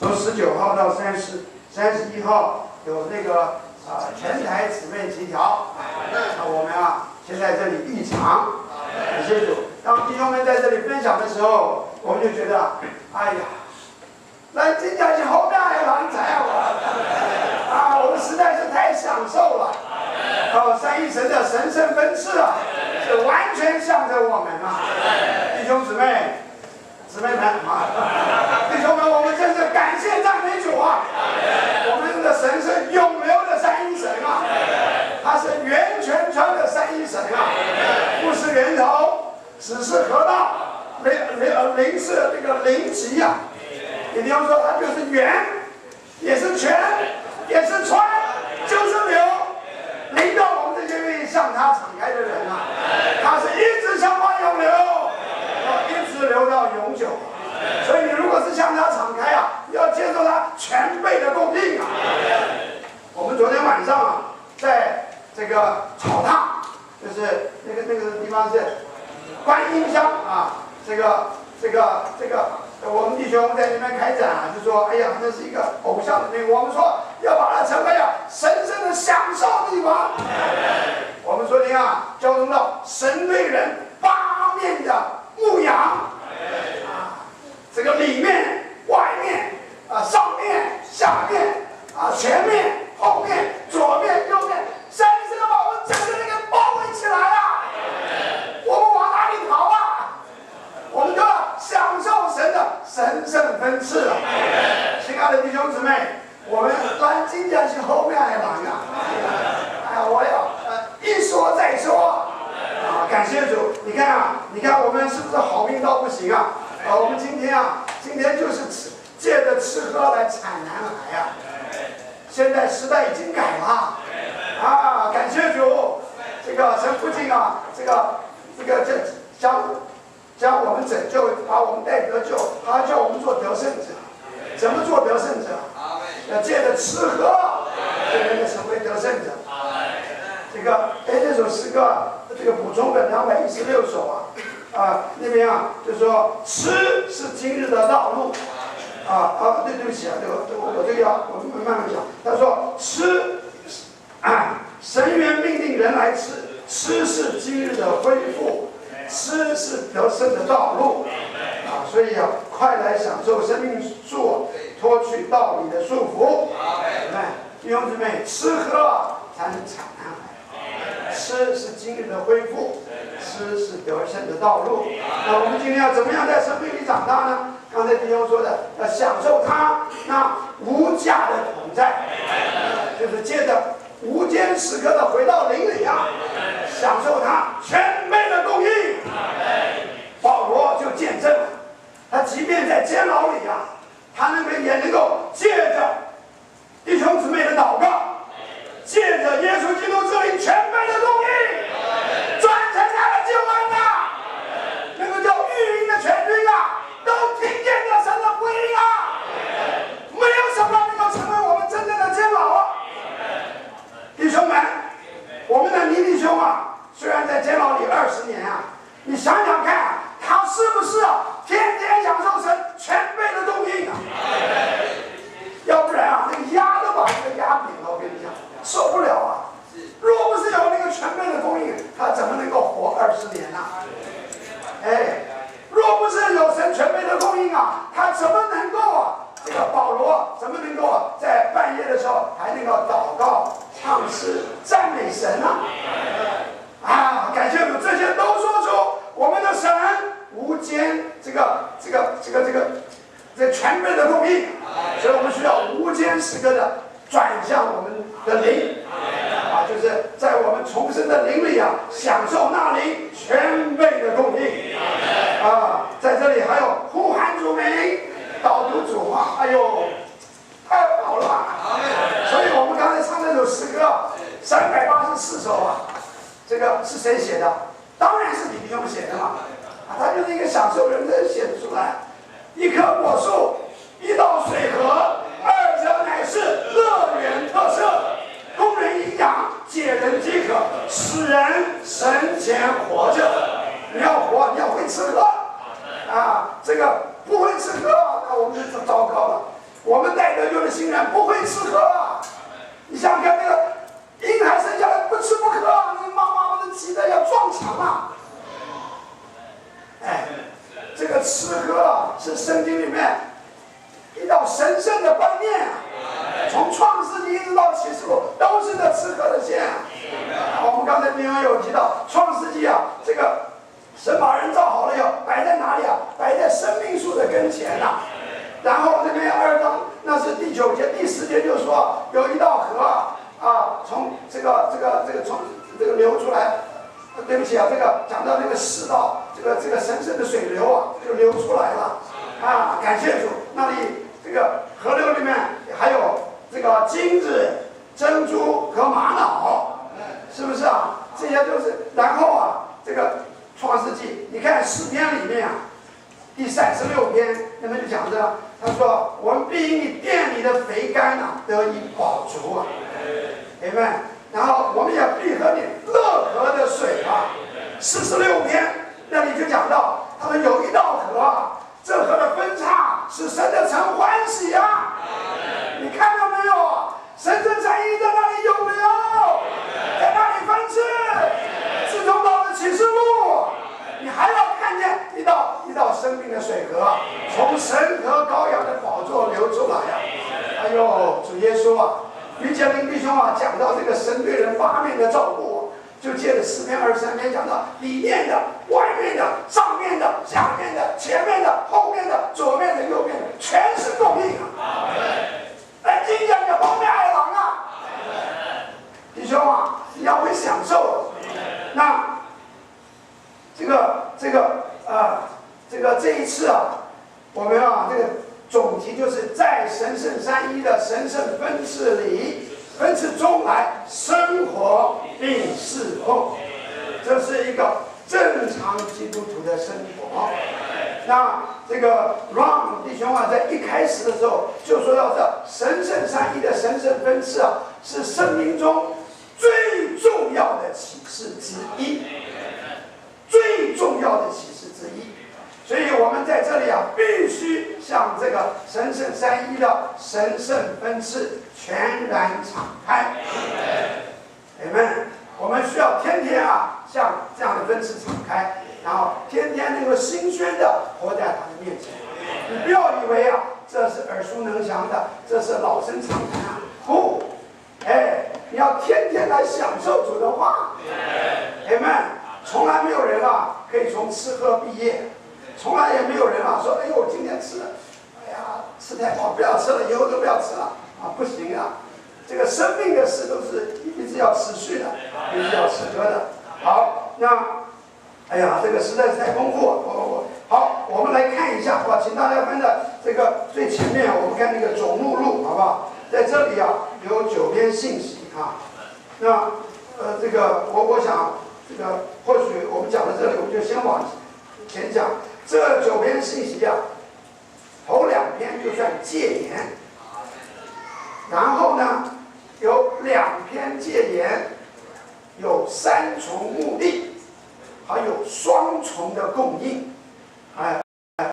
从19号到31号有那个全台姊妹集条，我们先在这里预尝，感谢主。当弟兄们在这里分享的时候，我们就觉得，哎呀，那真正是后面还狼才我们实在是太享受了。三一神的神圣分赐是完全向着我们弟兄姊妹们弟兄们，我们真是感谢赞美主我们的神是永留的三一神他是源泉川的三一神不是源头，只是河道，灵是那个灵极也就是说，它就是源，也是泉，也是川，就是流。临到我们这些愿意向他敞开的人他是一直向外涌流，一直流到永久。所以你如果是向他敞开要接受他全备的供应我们昨天晚上在这个草堂，就是那个地方是观音乡这个我们弟兄在那边开展就说，哎呀，那是一个偶像的那个，我们说要把它成为神圣的享受地方。我们昨天交通到神对人八面的牧养这个里面、外面上面、下面前面、后面、左面、右面，神是要把我们整个人给包围起来我们往哪里跑我们就要享受神的神圣分赐亲爱的弟兄姊妹，我们蓝金家是后面还狼我要一说再说感谢主。你看我们是不是好命到不行我们今天就是借着吃喝来产男孩现在时代已经改了感谢主。这个神父亲这个将我们拯救，把我们带得救，他叫我们做得胜者。怎么做得胜者？要借着吃喝，才能成为得胜者。这首诗歌这个补充的216首那边就说吃是今日的道路对不起我这个我们慢慢讲。他说吃神原命令人来吃是今日的恢复。吃是得胜的道路所以快来享受生命树，脱去道理的束缚。弟兄姊妹，吃喝才能产男孩，吃是今日的恢复，吃是得胜的道路。那我们今天要怎么样在生命里长大呢？刚才弟兄说的，要享受他那无价的同在，就是借着无间时刻的回到灵里享受他全备的供应。保罗就见证了，他即便在监牢里他也能够借着弟兄姊妹的祷告，借着耶稣基督这里全备的供应，转成他的救恩那个叫御营的全军都听见了神的福音没有什么能够成为我们真正的监牢弟兄们，我们的倪弟兄虽然在监牢里20年你想想看他是不是天天享受神全备的供应要不然那个压都把这个压扁了，我跟你讲受不了若不是有那个全备的供应，他怎么能够活20年若不是有神全备的供应他怎么能够这个保罗怎么能够在半夜的时候还能够祷告唱诗赞美神感谢主，这些都说出我们的神无间这全备的供应所以我们需要无间时刻的转向我们的灵就是在我们重生的灵里享受那灵全备的供应在这里还有呼喊主名导读主哎呦太好了所以我们刚才唱那首诗歌384首这个是谁写的？当然是弟兄写的他就是一个享受人的写出来。一棵果树，一道水河，二者乃是乐园特色，供人营养，解人饥渴，使人神前活着。你要活，你要会吃喝这个不会吃喝那我们就糟糕了。我们带得救的新人不会吃喝啊！你想想看，那个婴孩生下来不吃不喝，那个妈妈都急得要撞墙啊！哎，这个吃喝啊，是圣经里面一道神圣的观念啊。从创世纪一直到启示录，都是这吃喝的线啊。我们刚才弟兄有提到创世纪啊，这个神把人造好了以后，摆在哪里啊？摆在生命树的跟前呐。然后这边2章，那是第9节、第10节就说有一道河啊，从这个从这个流出来。对不起啊，这个讲到那个世道，这个神圣的水流啊，就流出来了啊！感谢主，那里这个河流里面还有这个金子、珍珠和玛瑙，是不是啊？这些都是。然后啊，这个创世纪，你看诗篇里面啊，第36篇那边就讲着，他说：“我们必因你殿里的肥甘啊，得以饱足啊。”明白？然后我们也必喝你乐河的水啊。46篇那里就讲到，他们有一道河啊，这河的分叉使神的城欢喜啊。你看到没有？神圣三一在那里有没有？在那里分支。自从到了启示录，你还要看见一道生命的水河，从神和羔羊的宝座流出来啊！哎呦，主耶稣啊！于建林弟兄啊，讲到这个神对人8面的照顾，就借着诗篇23篇讲到里面的、外面的、上面的、下面的、前面的、后面的、左面的、右面的，全是供应啊！来，今天的方面爱郎啊，弟兄啊，你要会享受。那这一次啊，我们啊这个。总题就是在神圣三一的神圣分次里、分次中来生活并侍奉，这是一个正常基督徒的生活。那这个 Ron 弟兄啊，在一开始的时候就说到这神圣三一的神圣分次啊，是生命中最重要的启示之一，最重要的启示之一。所以我们在这里啊，必须向这个神圣三一的神圣分次全然敞开。Amen。我们需要天天啊，向这样的分次敞开，然后天天能够新鲜的活在他的面前。你不要以为啊，这是耳熟能详的，这是老生常谈啊。不，你要天天来享受主的话。Amen。从来没有人啊可以从吃喝毕业。从来也没有人啊说，哎呦，我今天吃了，哎呀，吃太饱，不要吃了，以后都不要吃了啊，不行啊！这个生命的事都是一直要持续的，一直要吃喝的。好，那，哎呀，这个实在是太丰富。好，我们来看一下，好吧，请大家翻到这个最前面，我们看那个总目录，好不好？在这里啊，有9篇信息啊。那这个我想，这个或许我们讲到这里，我们就先往前讲。这9篇信息啊，头2篇就算戒言，然后呢，有2篇戒言，有3重目的，还有双重的供应，哎。